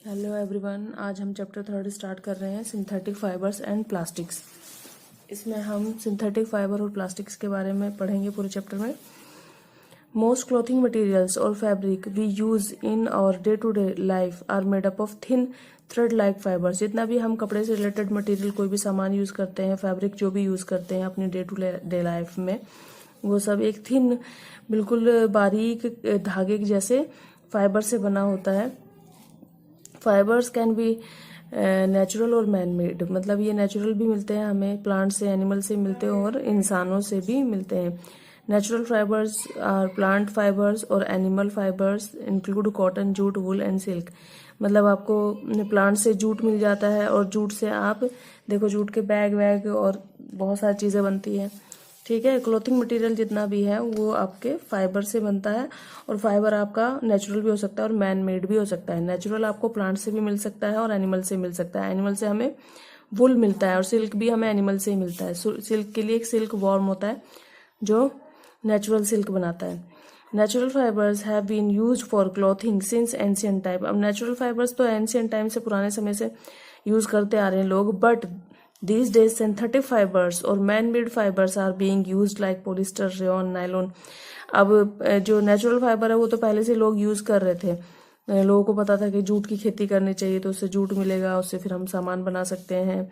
Hello everyone, आज हम chapter 3 start कर रहे हैं सिंथेटिक फाइबर्स एंड प्लास्टिक्स। इसमें हम सिंथेटिक फाइबर और प्लास्टिक्स के बारे में पढ़ेंगे पूरे चैप्टर में। मोस्ट क्लॉथिंग मटेरियल्स और fabric we use in our day to day life are made up of thin thread like fibres. जितना भी हम कपड़े से रिलेटेड मटेरियल कोई भी सामान यूज करते हैं, फैब्रिक जो भी यूज करते हैं अपनी डे टू डे लाइफ में, वो सब एक थिन बिल्कुल बारीक धागे जैसे फाइबर से बना होता है। फाइबर्स कैन बी नेचुरल और मैन मेड, मतलब ये नेचुरल भी मिलते हैं हमें, प्लांट से, एनिमल से मिलते हैं और इंसानों से भी मिलते हैं। Natural fibres are plant fibres और animal fibres include cotton, jute, wool and silk. मतलब आपको प्लांट से जूट मिल जाता है और जूट से आप देखो जूट के बैग वैग और बहुत सारी चीज़ें बनती हैं। ठीक है, क्लोथिंग मटेरियल जितना भी है वो आपके फाइबर से बनता है और फाइबर आपका नेचुरल भी हो सकता है और मैन मेड भी हो सकता है। नेचुरल आपको प्लांट से भी मिल सकता है और एनिमल से मिल सकता है। एनिमल से हमें वुल मिलता है और सिल्क भी हमें एनिमल से ही मिलता है। सिल्क के लिए एक सिल्क वॉर्म होता है जो नेचुरल सिल्क बनाता है। Natural fibres have been used for clothing since ancient time. अब नेचुरल फाइबर्स तो एंशियंट टाइम से, पुराने समय से यूज करते आ रहे हैं लोग, but these days synthetic fibers और man-made fibers are being used like polyester, rayon, nylon। अब जो नेचुरल फाइबर है वो तो पहले से लोग यूज कर रहे थे। लोगों को पता था कि जूट की खेती करनी चाहिए तो उससे जूट मिलेगा, उससे फिर हम सामान बना सकते हैं।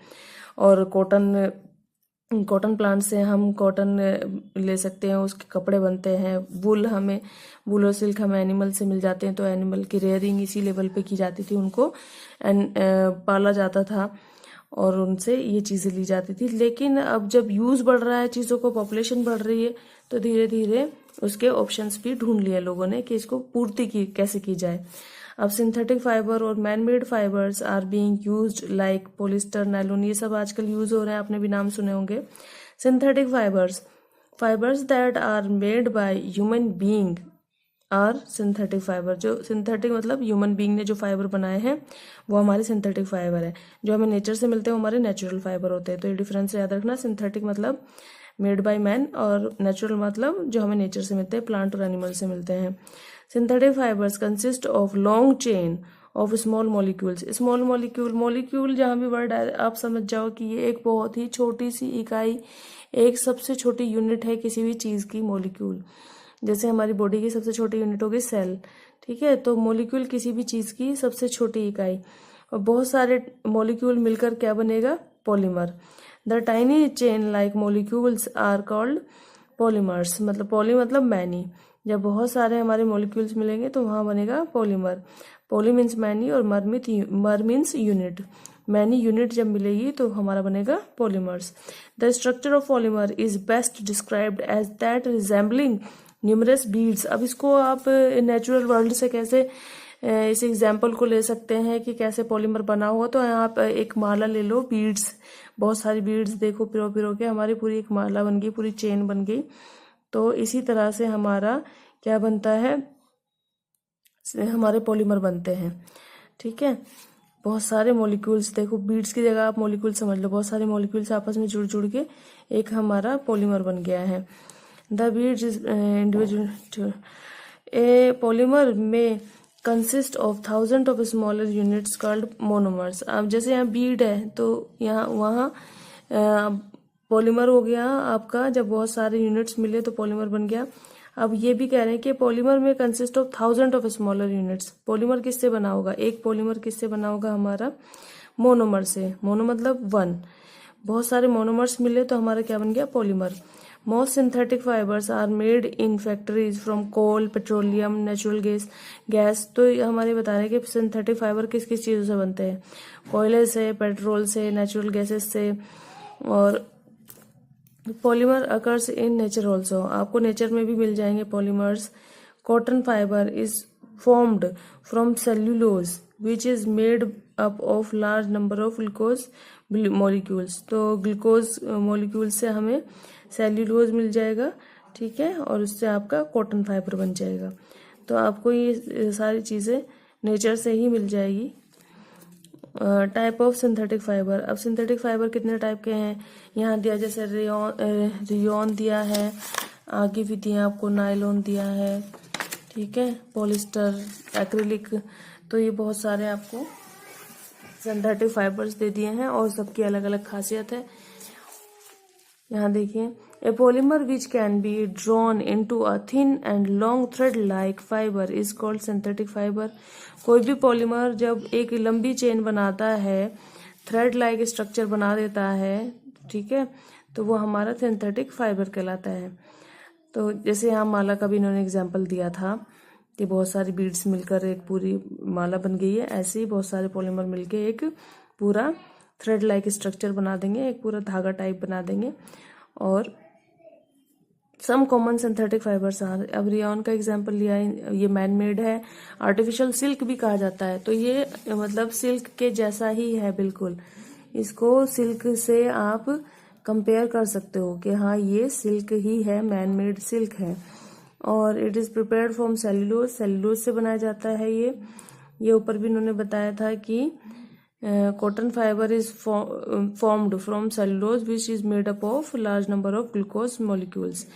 और कॉटन प्लांट से हम कॉटन ले सकते हैं, उसके कपड़े बनते हैं। वूल और सिल्क हमें एनिमल से मिल जाते हैं, तो एनिमल की रेयरिंग इसी लेवल पे की जाती थी, उनको पाला जाता था और उनसे ये चीज़ें ली जाती थी। लेकिन अब जब यूज़ बढ़ रहा है चीज़ों को, पॉपुलेशन बढ़ रही है, तो धीरे धीरे उसके ऑप्शंस भी ढूंढ लिए लोगों ने कि इसको पूर्ति की कैसे की जाए। अब सिंथेटिक फाइबर और man made fibres are being used like polyester, nylon, ये सब आजकल यूज हो रहे हैं, आपने भी नाम सुने होंगे। Synthetic fibres that are made by human being are synthetic fibre. जो सिंथेटिक मतलब ह्यूमन बीइंग ने जो फाइबर बनाए हैं वो हमारे सिंथेटिक फाइबर है। जो हमें नेचर से मिलते हैं वो हमारे नेचुरल फाइबर होते हैं। तो ये डिफरेंस याद रखना, सिंथेटिक मतलब मेड बाय मैन और नेचुरल मतलब जो हमें नेचर से मिलते हैं, प्लांट और एनिमल से मिलते हैं। Synthetic fibres consist of long chain of small molecules. Small molecule जहाँ भी वर्ड है आप समझ जाओ कि ये एक बहुत ही छोटी सी इकाई, एक सबसे छोटी यूनिट है किसी भी चीज़ की। मॉलिक्यूल जैसे हमारी बॉडी की सबसे छोटी यूनिट होगी सेल, ठीक है, तो मॉलिक्यूल किसी भी चीज़ की सबसे छोटी इकाई। और बहुत सारे मॉलिक्यूल मिलकर क्या बनेगा? Polymer. The tiny chain like molecules are called polymers. मतलब पॉली मतलब मैनी, जब बहुत सारे हमारे मॉलिक्यूल्स मिलेंगे तो वहाँ बनेगा पॉलीमर। पॉली मीन्स मैनी और मर मीन्स यूनिट। मैनी यूनिट जब मिलेगी तो हमारा बनेगा polymers. The structure of polymer is best described as that resembling numerous beads. अब इसको आप नेचुरल वर्ल्ड से कैसे इस एग्जाम्पल को ले सकते हैं कि कैसे पॉलीमर बना हुआ, तो आप एक माला ले लो, बीड्स, बहुत सारी बीड्स देखो पिरो पिरो के हमारी पूरी एक माला बन गई, पूरी चेन बन गई। तो इसी तरह से हमारा क्या बनता है, हमारे पॉलीमर बनते हैं। ठीक है, बहुत सारे मॉलिक्यूल्स, देखो बीड्स की जगह आप मॉलिक्यूल समझ लो, बहुत सारे मॉलिक्यूल्स आपस में जुड़ जुड़ के एक हमारा पॉलीमर बन गया है। The beads is individual. A polymer may consist of thousands of smaller units called monomers। अब जैसे यहाँ बीड है तो यहाँ वहाँ पॉलीमर हो गया आपका, जब बहुत सारे यूनिट्स मिले तो पॉलीमर बन गया। अब ये भी कह रहे हैं कि पॉलीमर में consist of thousand of smaller units. Polymer किससे बना होगा? एक पॉलीमर किससे बना होगा? हमारा मोनोमर से। मोनो मतलब वन, बहुत सारे मोनोमर्स मिले तो हमारा क्या बन गया? Polymer. Most synthetic fibers are made in factories from coal, petroleum, natural gas। तो हमारे बता रहे हैं कि सिंथेटिक फाइबर किस किस चीज़ों से बनते हैं? कोयले से, पेट्रोल से, नेचुरल गैसेस से। और polymer occurs in nature also, आपको नेचर में भी मिल जाएंगे polymers. Cotton fibre is formed from cellulose which is made up of large number of glucose molecules. तो ग्लूकोज मॉलिक्यूल से हमें सेल्यूलोज मिल जाएगा, ठीक है, और उससे आपका कॉटन फाइबर बन जाएगा। तो आपको ये सारी चीज़ें नेचर से ही मिल जाएगी। Type of synthetic fibre. अब सिंथेटिक फाइबर कितने टाइप के हैं यहाँ दिया, जैसे रेयॉन दिया है, आगे भी दिया आपको नायलॉन दिया है, ठीक है, पॉलिस्टर, एक्रिलिक, तो ये बहुत सारे आपको सिंथेटिक फाइबर्स दे दिए हैं और सबकी अलग अलग खासियत है। यहाँ देखिए, ए polymer which can be drawn into a thin and long thread like fibre is called synthetic fibre. कोई भी पॉलीमर जब एक लंबी चेन बनाता है, थ्रेड लाइक स्ट्रक्चर बना देता है, ठीक है, तो वो हमारा सिंथेटिक फाइबर कहलाता है। तो जैसे यहाँ माला का भी इन्होंने एग्जाम्पल दिया था कि बहुत सारी बीड्स मिलकर एक पूरी माला बन गई है, ऐसे ही बहुत सारे पॉलीमर मिलके एक पूरा थ्रेड लाइक स्ट्रक्चर बना देंगे, एक पूरा धागा टाइप बना देंगे। और some common synthetic fibres are, अब रियॉन का एग्जांपल लिया है, ये मैन मेड है, आर्टिफिशियल सिल्क भी कहा जाता है। तो ये मतलब सिल्क के जैसा ही है बिल्कुल, इसको सिल्क से आप कंपेयर कर सकते हो कि हाँ ये सिल्क ही है, मैन मेड सिल्क है। और it is prepared from cellulose, cellulose से बनाया जाता है ये ऊपर भी इन्होंने बताया था कि cotton fibre is formed from cellulose which is made up of large number of glucose molecules.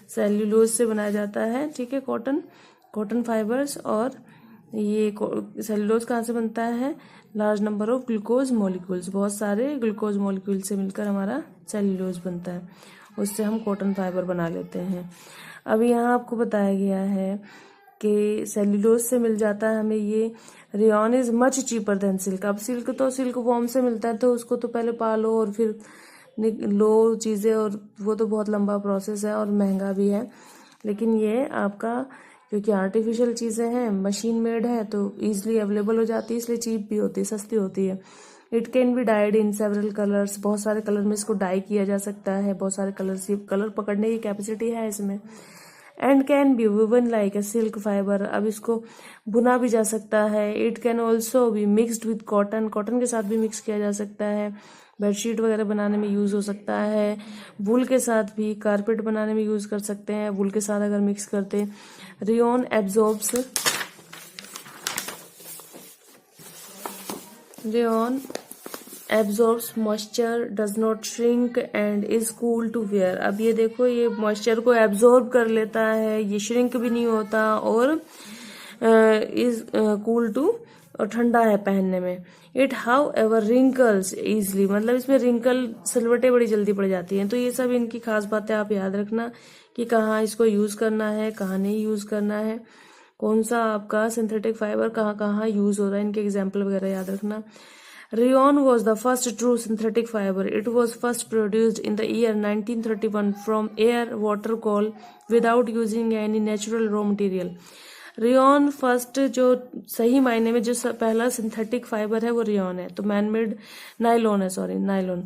Cellulose से बनाया जाता है, ठीक है, कॉटन फाइबर्स। और ये सेल्यूलोज कहाँ से बनता है? Large number of glucose molecules, बहुत सारे ग्लूकोज मॉलिक्यूल से मिलकर हमारा सेल्यूलोज बनता है, उससे हम कॉटन फाइबर बना लेते हैं। अभी यहाँ आपको बताया गया है कि सेल्यूलोज से मिल जाता है हमें ये, rayon is much cheaper than silk. अब सिल्क तो सिल्क वॉर्म से मिलता है, तो उसको तो पहले पालो और फिर लो चीज़ें, और वो तो बहुत लंबा प्रोसेस है और महंगा भी है। लेकिन ये आपका क्योंकि आर्टिफिशियल चीज़ें हैं, मशीन मेड है, तो ईजिली अवेलेबल हो जाती है, इसलिए चीप भी होती है, सस्ती होती है। It can B died in several colours, बहुत सारे कलर में इसको डाई किया जा सकता है, बहुत सारे कलर पकड़ने की कैपेसिटी है इसमें। And can be woven like a silk fibre, अब इसको बुना भी जा सकता है। It can also be mixed with cotton, cotton के साथ भी मिक्स किया जा सकता है, बेडशीट वगैरह बनाने में यूज हो सकता है। वूल के साथ भी कारपेट बनाने में यूज कर सकते हैं, वूल के साथ अगर मिक्स करते। Rayon absorbs, rayon absorbs moisture, does not shrink and is cool to wear. अब ये देखो, ये मॉइस्चर को एब्जॉर्ब कर लेता है, ये श्रिंक भी नहीं होता, और इज कूल टू, और ठंडा है पहनने में। It how ever wrinkles easily, मतलब इसमें रिंकल सिलवटें बड़ी जल्दी पड़ जाती हैं। तो ये सब इनकी खास बातें आप याद रखना कि कहाँ इसको यूज करना है, कहाँ नहीं यूज करना है, कौन सा आपका सिंथेटिक फाइबर कहाँ कहाँ यूज हो रहा है, इनके एग्जाम्पल वगैरह याद रखना। Rayon was the first true synthetic fiber. It was first produced in the year 1931 from air water coal without using any natural raw material. Rayon first जो सही मायने में जो पहला सिंथेटिक फाइबर है वो रेयॉन है। तो मैन मेड नाइलॉन है, सॉरी नाइलॉन,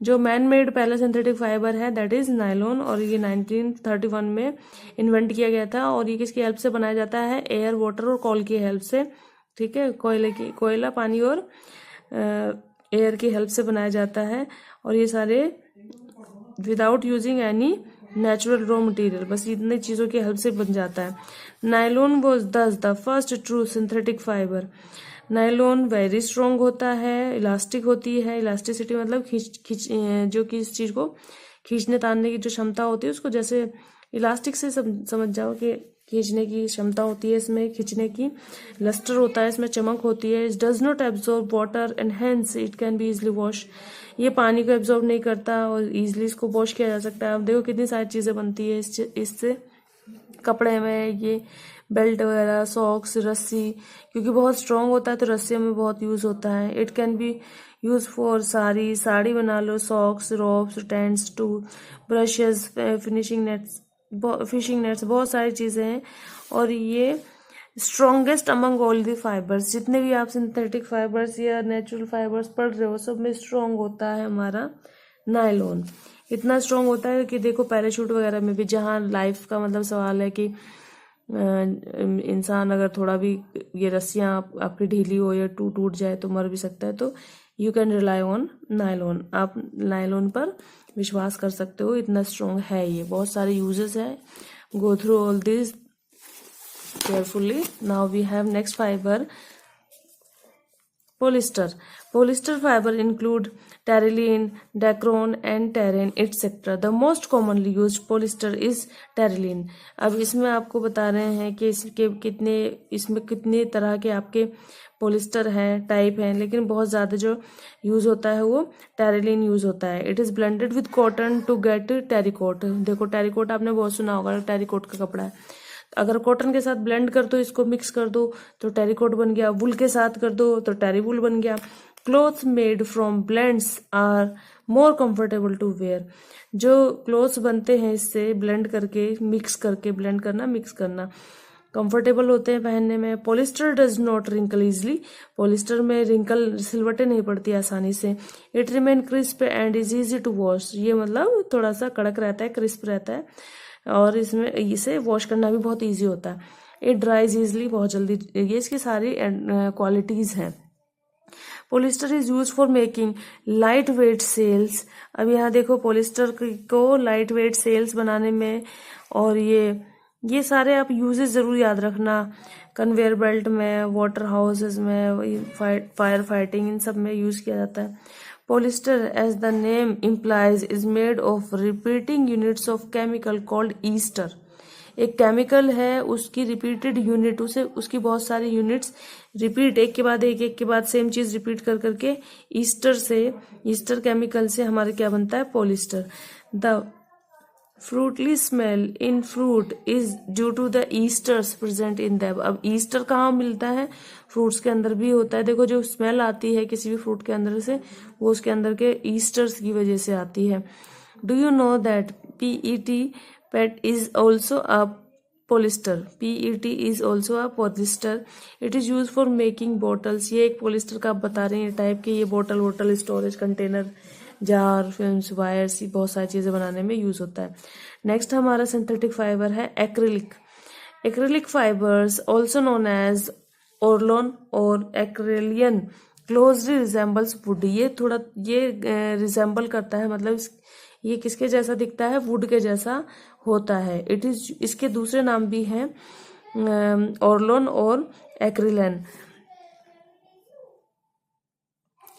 जो मैन मेड पहला सिंथेटिक फाइबर है दैट इज नाइलॉन, और ये 1931 में इन्वेंट किया गया था। और ये किसकी हेल्प से बनाया जाता है? एयर, वाटर और कोल की हेल्प से, ठीक है, कोयला, पानी और एयर की हेल्प से बनाया जाता है। और ये सारे without using any natural raw material, बस इतनी चीज़ों की हेल्प से बन जाता है। नायलॉन वाज दस the first true synthetic fibre. Nylon very strong होता है, इलास्टिक होती है, इलास्टिसिटी मतलब खींच जो कि इस चीज़ को खींचने तानने की जो क्षमता होती है उसको, जैसे इलास्टिक से समझ जाओ कि खींचने की क्षमता होती है इसमें, खींचने की, लस्टर होता है इसमें, चमक होती है। It does not absorb water and hence it can be easily wash, ये पानी को एब्जॉर्ब नहीं करता और इजिली इसको वॉश किया जा सकता है। अब देखो कितनी सारी चीज़ें बनती है इससे, कपड़े में ये बेल्ट वगैरह, सॉक्स, रस्सी, क्योंकि बहुत स्ट्रॉन्ग होता है तो रस्सियों में बहुत यूज होता है। It can be use for sari बना लो, socks, robes, tents, tooth brushes, fishing nets, बहुत सारी चीज़ें हैं। और ये strongest among all the fibres, जितने भी आप सिंथेटिक फाइबर्स या नेचुरल फाइबर्स पढ़ रहे हो सब में स्ट्रॉन्ग होता है हमारा नायलॉन। इतना स्ट्रॉन्ग होता है कि देखो पैराशूट वगैरह में भी, जहाँ लाइफ का मतलब सवाल है कि इंसान अगर थोड़ा भी ये रस्सियाँ आपकी ढीली हो या टूट जाए तो मर भी सकता है। तो you can rely on nylon, आप नायलॉन पर विश्वास कर सकते हो, इतना स्ट्रॉन्ग है ये। बहुत सारे यूजेस हैं, go through all this carefully. Now we have next fiber, Polyester. Polyester fiber include terylene, dacron and terene, etc. The most commonly used polyester is terylene. अब इसमें आपको बता रहे हैं कि इसमें कितने तरह के आपके पोलिस्टर है, टाइप हैं, लेकिन बहुत ज़्यादा जो यूज़ होता है वो टेरिलीन यूज़ होता है. It is blended with cotton to get terrycot. देखो टेरिकोट आपने बहुत सुना होगा, टेरिकोट का कपड़ा है. अगर कॉटन के साथ ब्लेंड कर दो, इसको मिक्स कर दो तो टेरिकोट बन गया. वुल के साथ कर दो तो टेरीवुल बन गया. Clothes made from blends are more comfortable to wear. जो क्लोथ्स बनते हैं इससे ब्लेंड करके, मिक्स करके, ब्लेंड करना, मिक्स करना, कंफर्टेबल होते हैं पहनने में. Polyester does not wrinkle easily. Polyester में रिंकल, सिलवटें नहीं पड़ती आसानी से. It remain crisp and is easy to wash. ये मतलब थोड़ा सा कड़क रहता है, क्रिस्प रहता है, और इसमें इसे वॉश करना भी बहुत इजी होता है. इट ड्राइज इजली, बहुत जल्दी. ये इसकी सारी क्वालिटीज हैं. Polyester is use for making light weight sails. अब यहाँ देखो पॉलिस्टर को लाइट वेट सेल्स बनाने में, और ये सारे आप यूजेस जरूर याद रखना. कन्वेयर बेल्ट में, वाटर हाउसेस में, फायर फाइटिंग, इन सब में यूज किया जाता है. Polyester as the name implies is made of repeating units of chemical called ester. एक केमिकल है, उसकी रिपीटेड यूनिट, उसकी बहुत सारी यूनिट्स रिपीट, एक के बाद एक के बाद सेम चीज रिपीट कर करके ईस्टर केमिकल से हमारे क्या बनता है, polyester. The fruity smell in fruit is due to the esters present in them. अब ईस्टर कहाँ मिलता है, फ्रूट्स के अंदर भी होता है. देखो जो स्मेल आती है किसी भी फ्रूट के अंदर से, वो उसके अंदर के ईस्टर्स की वजह से आती है. Do you know that PET is also a polyester. PET is also a polyester. It is used for making bottles. ये एक पोलिस्टर का आप बता रहे हैं टाइप के. ये बोतल, storage container, jar, films, wires, बहुत सारी चीजें बनाने में यूज होता है. नेक्स्ट हमारा सिंथेटिक फाइबर है acrylic. Acrylic fibres also known as Orlon और एक्रेलियन क्लोजली रिजेंबल्स वुड. ये रिजेंबल करता है, मतलब ये किसके जैसा दिखता है, वुड के जैसा होता है. इसके दूसरे नाम भी हैं ओरलोन और Acrilan.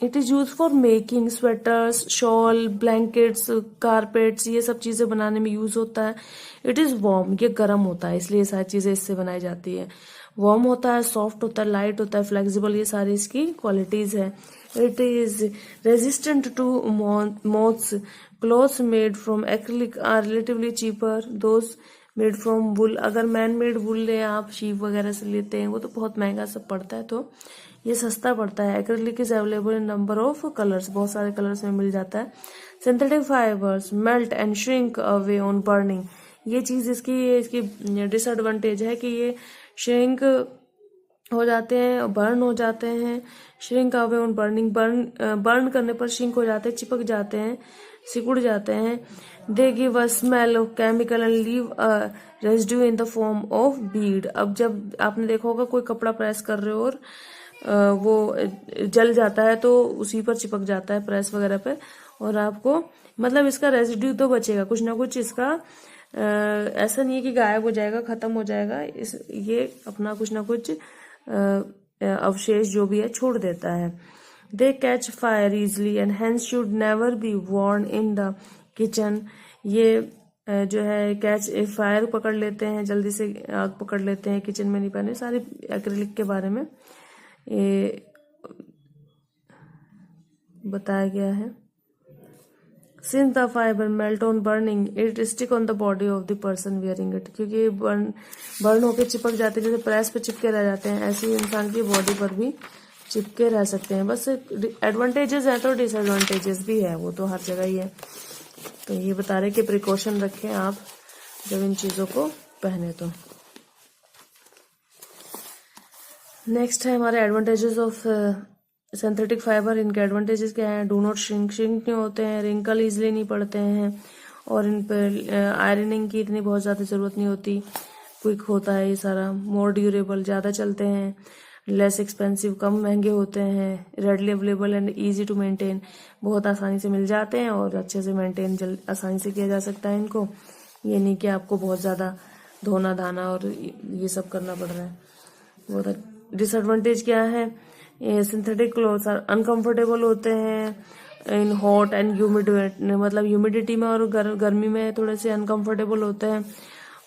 It is use for making sweaters, shawl, blankets, carpets, ये सब चीजें बनाने में यूज होता है. इट इज वार्म, ये गर्म होता है, इसलिए सारी चीजें इससे बनाई जाती है. वार्म होता है, सॉफ्ट होता है, लाइट होता है, फ्लेक्सिबल, ये सारी इसकी क्वालिटीज है. It is resistant to moths. Clothes made from acrylic are relatively cheaper those made from wool. अगर मैन मेड वुल ले आप, शीप वगैरह से लेते हैं, वो तो बहुत महंगा सब पड़ता है, तो ये सस्ता पड़ता है. Acrylic is available in number of colours, बहुत सारे कलर्स में मिल जाता है. Synthetic fibres melt and shrink away on burning. ये चीज इसकी डिसएडवांटेज है कि ये श्रिंक हो जाते हैं, बर्न हो जाते हैं. Shrink away on burning, burn करने पर श्रिंक हो जाते हैं, चिपक जाते हैं, सिकुड़ जाते हैं. They give a smell of chemical and leave a residue in the form of Beed. अब जब आपने देखा होगा कोई कपड़ा प्रेस कर रहे हो और वो जल जाता है, तो उसी पर चिपक जाता है प्रेस वगैरह पे, और आपको मतलब इसका रेजिड्यू तो बचेगा, कुछ ना कुछ इसका. ऐसा नहीं है कि गायब हो जाएगा, खत्म हो जाएगा, ये अपना कुछ ना कुछ अवशेष जो भी है छोड़ देता है. They catch fire easily and hence should never be worn in the kitchen. ये जो है कैच फायर पकड़ लेते हैं, जल्दी से आग पकड़ लेते हैं, किचन में नहीं पहने. सारी एक्रिलिक के बारे में ये बताया गया है. Since the fiber melt on burning, it stick on the body of the person wearing it. क्योंकि बर्न होके चिपक जाते हैं, जैसे प्रेस पे चिपके रह जाते हैं, ऐसे ही इंसान की बॉडी पर भी चिपके रह सकते हैं. बस एडवांटेजेस है तो डिसएडवांटेजेस भी है, वो तो हर जगह ही है. तो ये बता रहे कि प्रिकॉशन रखें आप जब इन चीजों को पहने. तो नेक्स्ट है हमारे एडवांटेजेस ऑफ सिंथेटिक फाइबर. इनके एडवांटेजेस क्या हैं? डू नॉट श्रिंक नहीं होते हैं, रिंकल इजिली नहीं पड़ते हैं, और इन पर आयरनिंग की इतनी बहुत ज़्यादा ज़रूरत नहीं होती, क्विक होता है ये सारा. मोर ड्यूरेबल, ज़्यादा चलते हैं. लेस एक्सपेंसिव, कम महंगे होते हैं. Readily available and easy to maintain, बहुत आसानी से मिल जाते हैं और अच्छे से मेंटेन आसानी से किया जा सकता है इनको. ये नहीं कि आपको बहुत ज़्यादा धोना धाना और ये सब करना पड़ रहा है. बहुत डिसएडवांटेज क्या है? सिंथेटिक क्लोथ्स आर अनकंफर्टेबल होते हैं इन हॉट एंड ह्यूमिड, मतलब ह्यूमिडिटी में और गर्मी में थोड़े से अनकंफर्टेबल होते हैं,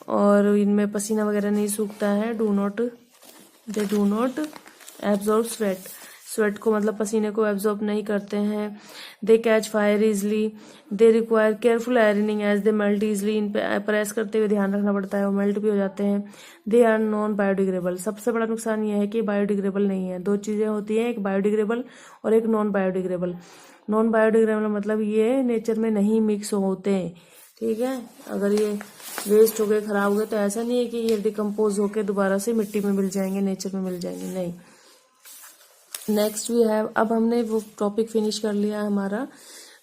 और इनमें पसीना वगैरह नहीं सूखता है। They do not absorb sweat को मतलब पसीने को एब्जॉर्ब नहीं करते हैं। They catch fire easily, they require careful ironing as they melt easily, इन पे प्रेस करते हुए ध्यान रखना पड़ता है, वो मेल्ट भी हो जाते हैं। दे आर नॉन बायोडिग्रेडेबल, सबसे बड़ा नुकसान ये है कि बायोडिग्रेडेबल नहीं है। दो चीजें होती हैं, एक बायोडिग्रेडेबल और एक नॉन बायोडिग्रेडेबल। नॉन बायोडिग्रेडेबल मतलब ये नेचर में नहीं मिक्स होते हैं, ठीक है। अगर ये वेस्ट हो गए, खराब हो गए, तो ऐसा नहीं है कि ये डिकम्पोज होके दोबारा से मिट्टी में मिल जाएंगे, नेचर में मिल जाएंगे, नहीं। नेक्स्ट वी हैव, अब हमने वो टॉपिक फिनिश कर लिया हमारा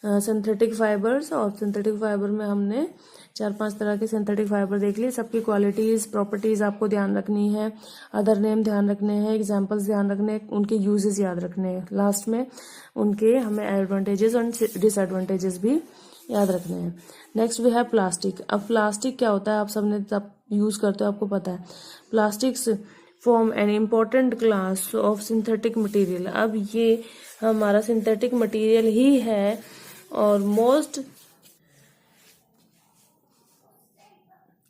सिंथेटिक फाइबर्स, और सिंथेटिक फाइबर में हमने 4-5 तरह के सिंथेटिक फाइबर देख लिए। सबकी क्वालिटीज प्रॉपर्टीज आपको ध्यान रखनी है, अदर नेम ध्यान रखने हैं, एग्जांपल्स ध्यान रखने हैं, उनके यूजेस याद रखने हैं, लास्ट में उनके हमें एडवांटेजेस और डिसएडवांटेजेस भी याद रखने हैं। नेक्स्ट वी है प्लास्टिक। अब प्लास्टिक क्या होता है, आप सबने तब यूज करते हो, आपको पता है। Plastics form an important class of synthetic material. अब ये हमारा सिंथेटिक मटेरियल ही है, और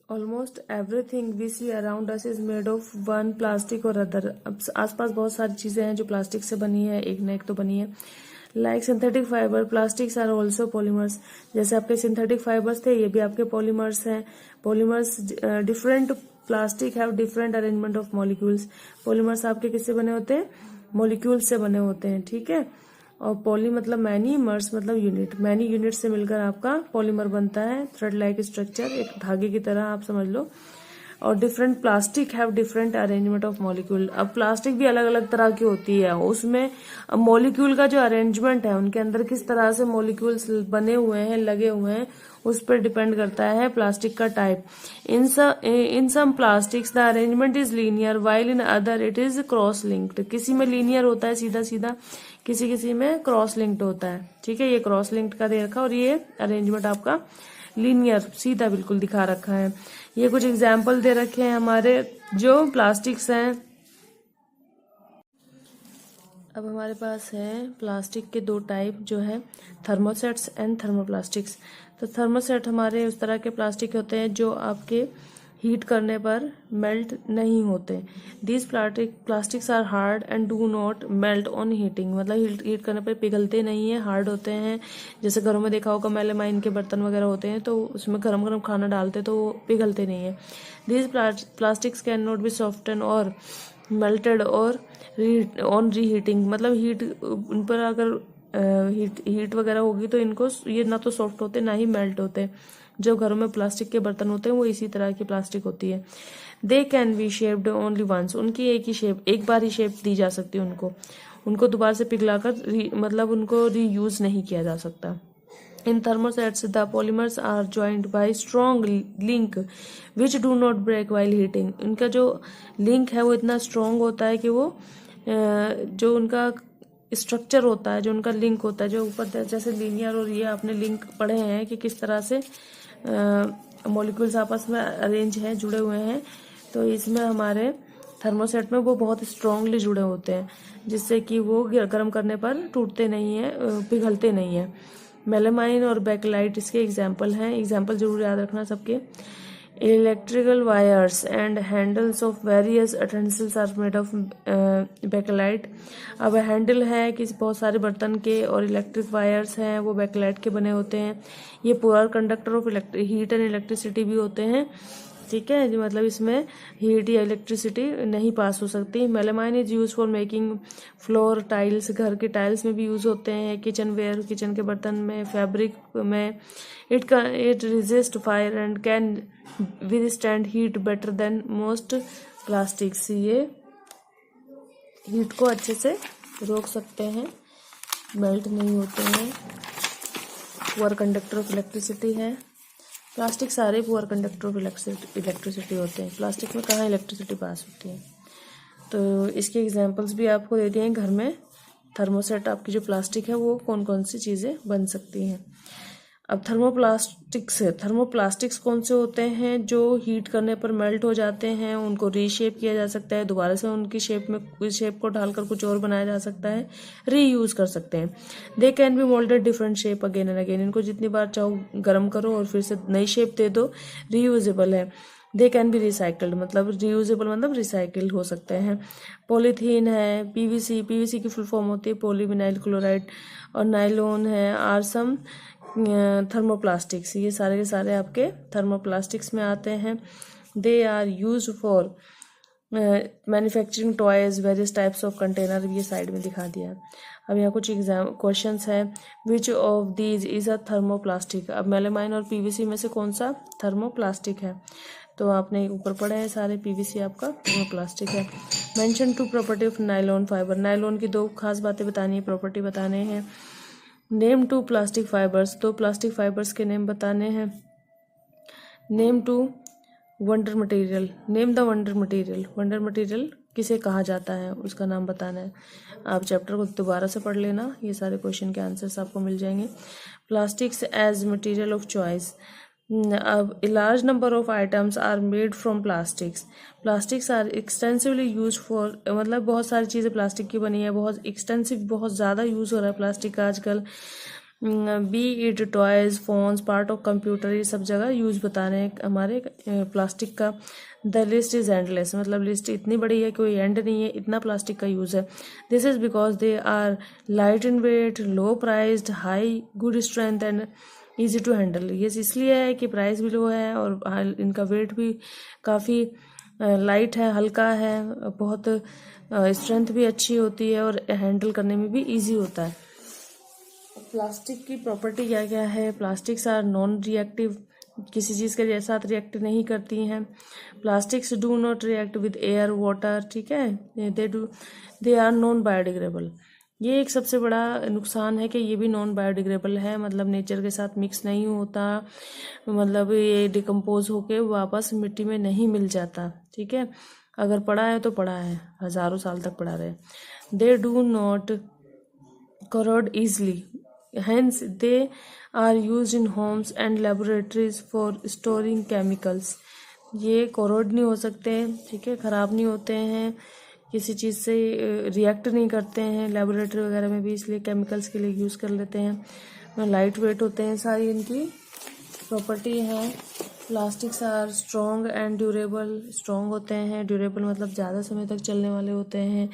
almost everything we see around us is made of one plastic or other. अब आसपास बहुत सारी चीजें हैं जो प्लास्टिक से बनी है, एक न एक तो बनी है। Like synthetic fibre, plastics are also polymers. जैसे आपके सिंथेटिक फाइबर्स थे, ये भी आपके पॉलीमर्स हैं। Polymers different plastic have different arrangement of molecules. Polymers आपके किससे बने होते हैं, मॉलिक्यूल्स से बने होते हैं, ठीक है। और पॉली मतलब मैनी, मर्स मतलब यूनिट, मैनी यूनिट से मिलकर आपका पॉलीमर बनता है। थ्रेड लाइक स्ट्रक्चर, एक धागे की तरह आप समझ लो। और different plastic have different arrangement of molecule. अब प्लास्टिक भी अलग अलग तरह की होती है, उसमें मॉलिक्यूल का जो अरेंजमेंट है, उनके अंदर किस तरह से मॉलिक्यूल्स बने हुए हैं, लगे हुए हैं, उस पर डिपेंड करता है प्लास्टिक का type. In some plastics the arrangement is linear while in other it is cross linked. किसी में लीनियर होता है सीधा सीधा, किसी में क्रॉस लिंक्ड होता है, ठीक है। ये क्रॉस लिंक्ड का दे रखा, और ये अरेंजमेंट आपका लीनियर सीधा बिल्कुल दिखा रखा है। ये कुछ एग्जाम्पल दे रखे हैं हमारे जो प्लास्टिक्स हैं। अब हमारे पास है प्लास्टिक के दो टाइप जो है थर्मोसेट्स एंड थर्मोप्लास्टिक्स। तो थर्मोसेट हमारे उस तरह के प्लास्टिक होते हैं जो आपके हीट करने पर मेल्ट नहीं होते। These plastics are hard and do not melt on heating, मतलब हीट करने पर पिघलते नहीं है, हार्ड होते हैं। जैसे घरों में देखा होगा मेलामाइन के बर्तन वगैरह होते हैं, तो उसमें गरम गरम खाना डालते तो वो पिघलते नहीं है। These plastics can not be soften और मेल्टेड और ऑन री हीटिंग, मतलब हीट उन पर अगर हीट वगैरह होगी तो इनको ये ना तो सॉफ्ट होते ना ही मेल्ट होते। जो घरों में प्लास्टिक के बर्तन होते हैं वो इसी तरह की प्लास्टिक होती है। They can be shaped only once, उनकी एक ही शेप, एक बार ही शेप दी जा सकती है उनको दोबारा से पिघलाकर मतलब उनको रीयूज नहीं किया जा सकता। In thermosets the polymers are joint by strong link which do not break while heating. उनका जो लिंक है वो इतना स्ट्रॉन्ग होता है कि वो जो उनका स्ट्रक्चर होता है, जो उनका लिंक होता है, जो ऊपर जैसे लीनियर और ये आपने लिंक पढ़े हैं कि किस तरह से मॉलिक्यूल्स आपस में अरेंज हैं, जुड़े हुए हैं। तो इसमें हमारे थर्मोसेट में वो बहुत स्ट्रांगली जुड़े होते हैं, जिससे कि वो गर्म करने पर टूटते नहीं है, पिघलते नहीं है। मेलामाइन और बैकलाइट इसके एग्जाम्पल हैं, एग्जाम्पल जरूर याद रखना सबके। Electrical wires and handles of various utensils are made of bakelite. अब हैंडल है कि बहुत सारे बर्तन के, और इलेक्ट्रिक वायर्स हैं वो बैकलाइट के बने होते हैं। ये poor conductor of heat and electricity भी होते हैं, ठीक है। मतलब इसमें हीट या इलेक्ट्रिसिटी नहीं पास हो सकती। Melamine is use for making floor tiles, घर के टाइल्स में भी यूज होते हैं, किचन वेयर, किचन के बर्तन में, फैब्रिक में। It resist fire and can withstand heat better than most plastics. ये हीट को अच्छे से रोक सकते हैं, मेल्ट नहीं होते हैं। पुअर कंडक्टर ऑफ इलेक्ट्रिसिटी है। प्लास्टिक सारे पुअर कंडक्टर ऑफ इलेक्ट्रिसिटी होते हैं। प्लास्टिक में कहाँ इलेक्ट्रिसिटी पास होती है। तो इसके एग्जांपल्स भी आपको दे दिए हैं। घर में थर्मोसेट आपकी जो प्लास्टिक है वो कौन कौन सी चीज़ें बन सकती हैं। अब थर्मोप्लास्टिक्स कौन से होते हैं? जो हीट करने पर मेल्ट हो जाते हैं, उनको रीशेप किया जा सकता है, दोबारा से उनकी शेप को ढालकर कुछ और बनाया जा सकता है, रीयूज कर सकते हैं। दे can be moulded different shape again and again, इनको जितनी बार चाहो गर्म करो और फिर से नई शेप दे दो, रीयूजेबल है। दे कैन बी रिसाइकल्ड, मतलब रीयूजेबल मतलब रिसाइकिल्ड हो सकते हैं। पॉलीथीन है, पीवीसी की फुल फॉर्म होती है पॉलीविनाइल क्लोराइड, और नाइलॉन है, आर सम थर्मोप्लास्टिक्स, ये सारे के सारे आपके थर्मोप्लास्टिक्स में आते हैं। They are use for manufacturing toys, various types of container, ये साइड में दिखा दिया है। अब यहाँ कुछ एग्जाम क्वेश्चंस है। Which of these is a thermoplastic? अब मेलामाइन और पीवीसी में से कौन सा थर्मोप्लास्टिक है? तो आपने ऊपर पढ़े हैं सारे, पीवीसी आपका थर्मोप्लास्टिक है। Mention two property of nylon fibre, nylon की दो खास बातें बतानी है, प्रॉपर्टी बताने हैं। नेम टू प्लास्टिक फाइबर्स, दो प्लास्टिक फाइबर्स के नेम बताने हैं। Name two wonder material, name the wonder material, wonder material किसे कहा जाता है उसका नाम बताना है। आप चैप्टर को दोबारा से पढ़ लेना, ये सारे क्वेश्चन के आंसर्स आपको मिल जाएंगे। Plastics as material of choice, अब a large number of items are made from plastics are extensively used for, मतलब बहुत सारी चीज़ें प्लास्टिक की बनी है, बहुत एक्सटेंसिव, बहुत ज़्यादा यूज़ हो रहा है प्लास्टिक का आजकल। B it toys, phones, part of computer, ये सब जगह यूज़ बता रहे हैं हमारे प्लास्टिक का। द लिस्ट इज़ एंडलेस, मतलब लिस्ट इतनी बड़ी है कोई एंड नहीं है, इतना प्लास्टिक का यूज़ है। This is because they are light in weight, low priced, high good strength and easy to handle. ये इसलिए है कि प्राइस भी लो है और इनका वेट भी काफ़ी लाइट है, हल्का है, बहुत स्ट्रेंथ भी अच्छी होती है और हैंडल करने में भी इजी होता है। प्लास्टिक की प्रॉपर्टी क्या क्या है? प्लास्टिक्स आर नॉन रिएक्टिव, किसी चीज़ के साथ रिएक्ट नहीं करती हैं। Plastics do not react with air water, ठीक है, दे आर नॉन बायोडिग्रेडेबल। ये एक सबसे बड़ा नुकसान है कि ये भी नॉन बायोडिग्रेडेबल है, मतलब नेचर के साथ मिक्स नहीं होता, मतलब ये डिकम्पोज होके वापस मिट्टी में नहीं मिल जाता, ठीक है। अगर पड़ा है तो पड़ा है, हज़ारों साल तक पड़ा रहे। दे do not corrode easily, hence they are used in homes and laboratories for storing chemicals। ये corrode नहीं हो सकते, ठीक है, ख़राब नहीं होते हैं, किसी चीज़ से रिएक्ट नहीं करते हैं, लेबोरेटरी वगैरह में भी इसलिए केमिकल्स के लिए यूज़ कर लेते हैं। लाइट वेट होते हैं, सारी इनकी प्रॉपर्टी है। Plastics are strong and durable, strong होते हैं, ड्यूरेबल मतलब ज़्यादा समय तक चलने वाले होते हैं।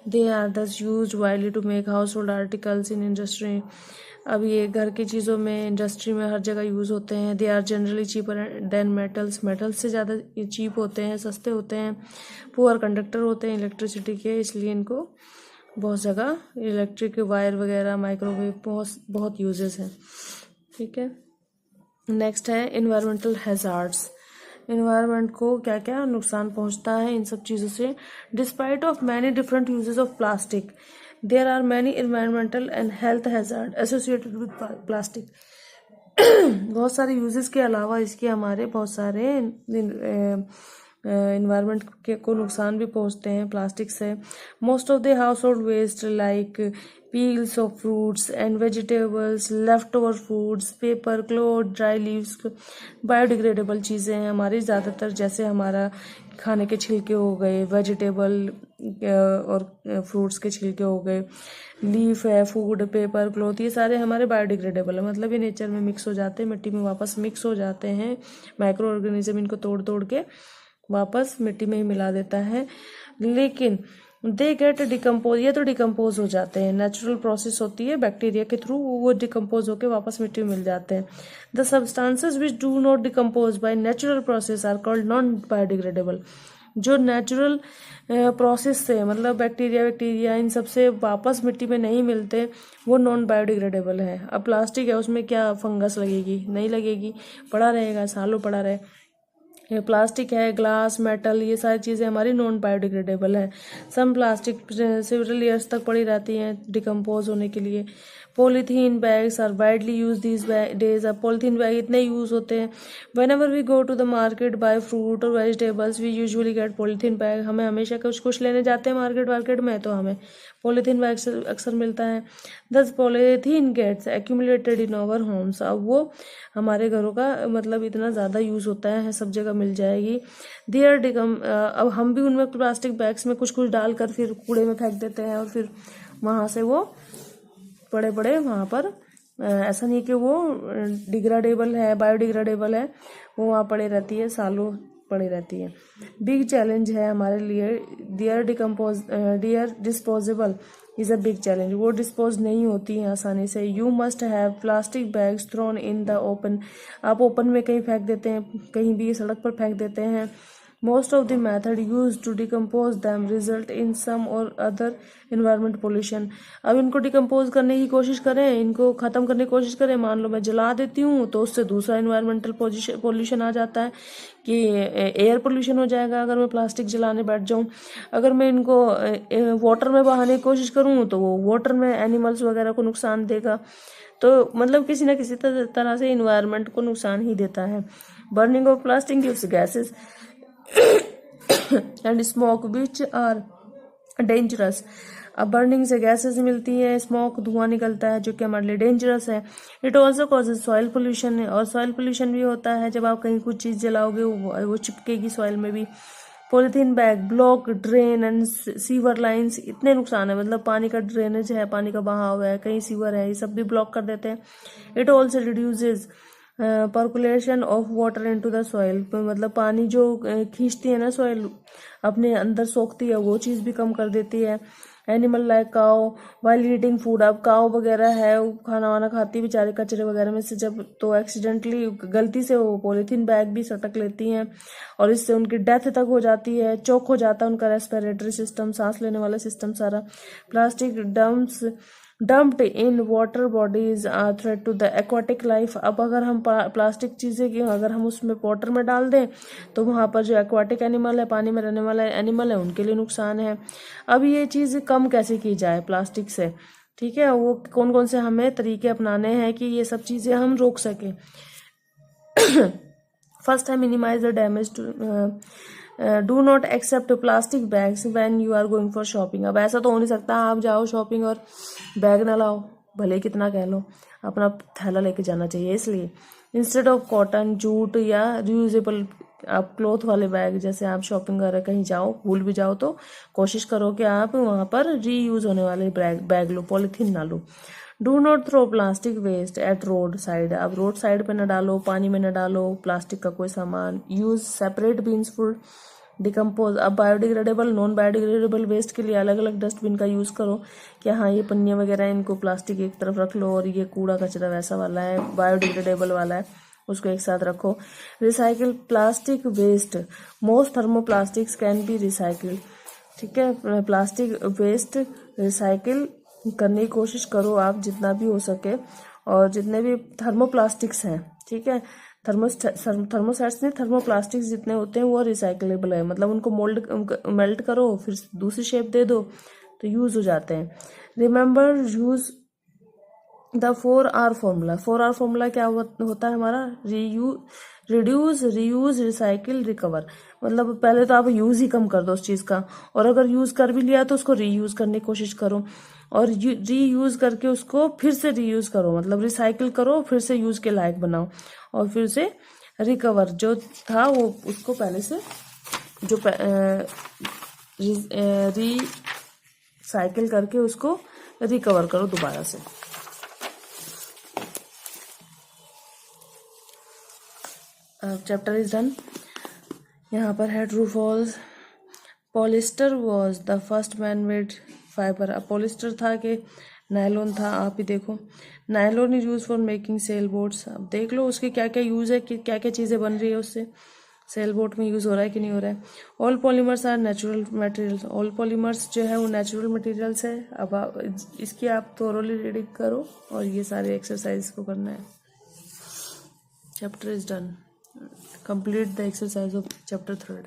They are thus use widely to make household articles in industry, अब ये घर की चीज़ों में, इंडस्ट्री में हर जगह यूज़ होते हैं। They are generally cheaper than metals से ज़्यादा चीप होते हैं, सस्ते होते हैं। पुअर कंडक्टर होते हैं इलेक्ट्रिसिटी के, इसलिए इनको बहुत जगह इलेक्ट्रिक वायर वगैरह, माइक्रोवेव, बहुत यूजेस हैं, ठीक है। नेक्स्ट है इन्वायरमेंटल हैजार्ड्स, इन्वायरमेंट को क्या क्या नुकसान पहुंचता है इन सब चीज़ों से। Despite of many different uses of plastic, there are many environmental and health hazard associated with plastic. बहुत सारे यूजेस के अलावा इसके हमारे बहुत सारे इन्वायरमेंट को नुकसान भी पहुंचते हैं प्लास्टिक से। Most of the household waste like peels of fruits and vegetables, leftover foods, paper, cloth, dry leaves, biodegradable चीज़ें हैं हमारी ज़्यादातर, जैसे हमारा खाने के छिलके हो गए, वेजिटेबल और फ्रूट्स के छिलके हो गए, लीफ है, फूड, पेपर, क्लोथ, ये सारे हमारे बायोडिग्रेडेबल है, मतलब ये नेचर में मिक्स हो जाते हैं, मिट्टी में वापस मिक्स हो जाते हैं। माइक्रो ऑर्गेनिज्म इनको तोड़ तोड़ के वापस मिट्टी में ही मिला देता है। लेकिन दे गेट डिकम्पोज, ये तो डिकम्पोज हो जाते हैं, नेचुरल प्रोसेस होती है बैक्टीरिया के थ्रू, वो डिकम्पोज होकर वापस मिट्टी में मिल जाते हैं। The substances which do not decompose by natural process are called non biodegradable. जो नेचुरल प्रोसेस से, मतलब बैक्टीरिया इन सबसे वापस मिट्टी में नहीं मिलते, वो नॉन बायोडिग्रेडेबल है। अब प्लास्टिक है, उसमें क्या फंगस लगेगी? नहीं लगेगी, पड़ा रहेगा, सालों पड़ा रहे। प्लास्टिक है, ग्लास, मेटल, ये सारी चीज़ें हमारी नॉन बायोडिग्रेडेबल है। सम प्लास्टिक सेवरल ईयर्स तक पड़ी रहती हैं डिकम्पोज होने के लिए। Polythene bags are widely use this days. अब पॉलीथीन बैग इतने यूज होते हैं। Whenever we go to the market buy fruit और vegetables we usually get polythene bag. हमें हमेशा कुछ लेने जाते हैं मार्केट में तो हमें पॉलीथीन बैग अक्सर मिलता है। Thus polythene gets accumulated in our homes. अब वो हमारे घरों का मतलब इतना ज़्यादा यूज़ होता है, सब जगह मिल जाएगी। देयर डिकम अब हम भी उनमें प्लास्टिक बैग्स में कुछ डालकर फिर कूड़े में फेंक देते हैं और फिर वहाँ से वो बड़े बड़े वहाँ पर ऐसा नहीं कि वो डिग्रेडेबल है, बायोडिग्रेडेबल है, वो वहाँ पड़े रहती है, सालों पड़ी रहती है। बिग चैलेंज है हमारे लिए। Their disposable is a big challenge. वो डिस्पोज नहीं होती हैं आसानी से। You must have plastic bags thrown in the open. आप ओपन में कहीं फेंक देते हैं, कहीं भी सड़क पर फेंक देते हैं। Most of the method used to decompose them result in some or other environment pollution। अब इनको डिकम्पोज करने की कोशिश करें, इनको ख़त्म करने की कोशिश करें, मान लो मैं जला देती हूँ तो उससे दूसरा इन्वायरमेंटल पोल्यूशन आ जाता है कि एयर पोल्यूशन हो जाएगा अगर मैं प्लास्टिक जलाने बैठ जाऊँ। अगर मैं इनको वाटर में बहाने की कोशिश करूँ तो वो वाटर में एनिमल्स वगैरह को नुकसान देगा। तो मतलब किसी ना किसी तरह से इन्वायरमेंट को नुकसान ही देता है। Burning of plastic gives gases and smoke which are dangerous. अब बर्निंग से गैसेस मिलती है, स्मोक धुआं निकलता है जो कि हमारे लिए डेंजरस है। It also causes soil pollution है, और सॉइल पोल्यूशन भी होता है जब आप कहीं कुछ चीज़ जलाओगे वो चिपकेगी सॉइल में भी। Polythene bag block drain and sewer lines. इतने नुकसान है, मतलब पानी का ड्रेनेज है, पानी का बहाव है, कहीं सीवर है, ये सब भी ब्लॉक कर देते हैं। It also reduces percolation of water into the soil. मतलब पानी जो खींचती है ना सॉइल अपने अंदर सोखती है, वो चीज़ भी कम कर देती है। एनिमल लाइक काओ वाइल ईटिंग फूड। अब काओ वगैरह है, वो खाना वाना खाती है बेचारे कचरे वगैरह में से, जब तो एक्सीडेंटली गलती से वो पॉलीथीन बैग भी सटक लेती हैं और इससे उनकी डेथ तक हो जाती है, चोक हो जाता है उनका रेस्पिरेटरी सिस्टम, सांस लेने वाला सिस्टम सारा। Plastic dumped in water bodies are threat to the aquatic life. अब अगर हम प्लास्टिक चीज़ें की अगर हम उसमें वाटर में डाल दें तो वहाँ पर जो एक्वाटिक एनिमल है, पानी में रहने वाला एनिमल है, उनके लिए नुकसान है। अब ये चीज़ कम कैसे की जाए प्लास्टिक से, ठीक है, वो कौन कौन से हमें तरीके अपनाने हैं कि ये सब चीज़ें हम रोक सकें। फर्स्ट है minimise the damage to do not accept plastic bags when you are going for shopping. अब ऐसा तो हो नहीं सकता आप जाओ शॉपिंग और बैग ना लाओ, भले कितना कह लो, अपना थैला लेके जाना चाहिए। इसलिए इंस्टेड ऑफ कॉटन, जूट या रियूजेबल आप क्लॉथ वाले बैग, जैसे आप शॉपिंग वगैरह कहीं जाओ, भूल भी जाओ तो कोशिश करो कि आप वहाँ पर रीयूज होने वाले बैग लो, पॉलीथीन ना लो। Do not throw plastic waste at road side. अब रोड साइड पे न डालो, पानी में न डालो प्लास्टिक का कोई सामान। Use separate beans for decompose. अब बायोडिग्रेडेबल नॉन बायोडिग्रेडेबल वेस्ट के लिए अलग अलग डस्टबिन का यूज़ करो कि हाँ ये पन्नियाँ वगैरह इनको प्लास्टिक एक तरफ रख लो और ये कूड़ा कचरा वैसा वाला है, बायोडिग्रेडेबल वाला है, उसको एक साथ रखो। Recycle plastic waste. Most thermoplastics can be recycled. ठीक है, प्लास्टिक वेस्ट रिसाइकिल करने की कोशिश करो आप जितना भी हो सके। और जितने भी थर्मोप्लास्टिक्स हैं, ठीक है, थर्मोसेट्स नहीं, थर्मोप्लास्टिक्स जितने होते हैं वो रिसाइकलेबल है, मतलब उनको मेल्ट करो फिर दूसरी शेप दे दो तो यूज़ हो जाते हैं। Remember use the 4R formula. 4R formula क्या होता है हमारा? Reduce, reuse, recycle, recover. मतलब पहले तो आप यूज़ ही कम कर दो उस चीज़ का, और अगर यूज़ कर भी लिया तो उसको रीयूज़ करने की कोशिश करो, और रीयूज़ करके उसको फिर से रीयूज़ करो, मतलब रिसाइकिल करो, फिर से यूज़ के लायक बनाओ, और फिर से रिकवर जो था वो उसको पहले से जो रिसाइकिल करके उसको रिकवर करो दोबारा से। Chapter is done. यहाँ पर है true false. Polyester was the first man made fibre. अब पॉलिस्टर था कि नायलॉन था, आप ही देखो। Nylon is use for making sail boats. अब देख लो उसके क्या क्या यूज़ है, कि क्या क्या चीज़ें बन रही है उससे, सेल बोट में यूज़ हो रहा है कि नहीं हो रहा है। All polymers are natural materials. All polymers जो है वो नेचुरल मटेरियल्स है। अब इसकी आप थोरोली रीडिंग करो और ये सारे एक्सरसाइज को करना है। Chapter is done. complete the exercise of chapter 3rd.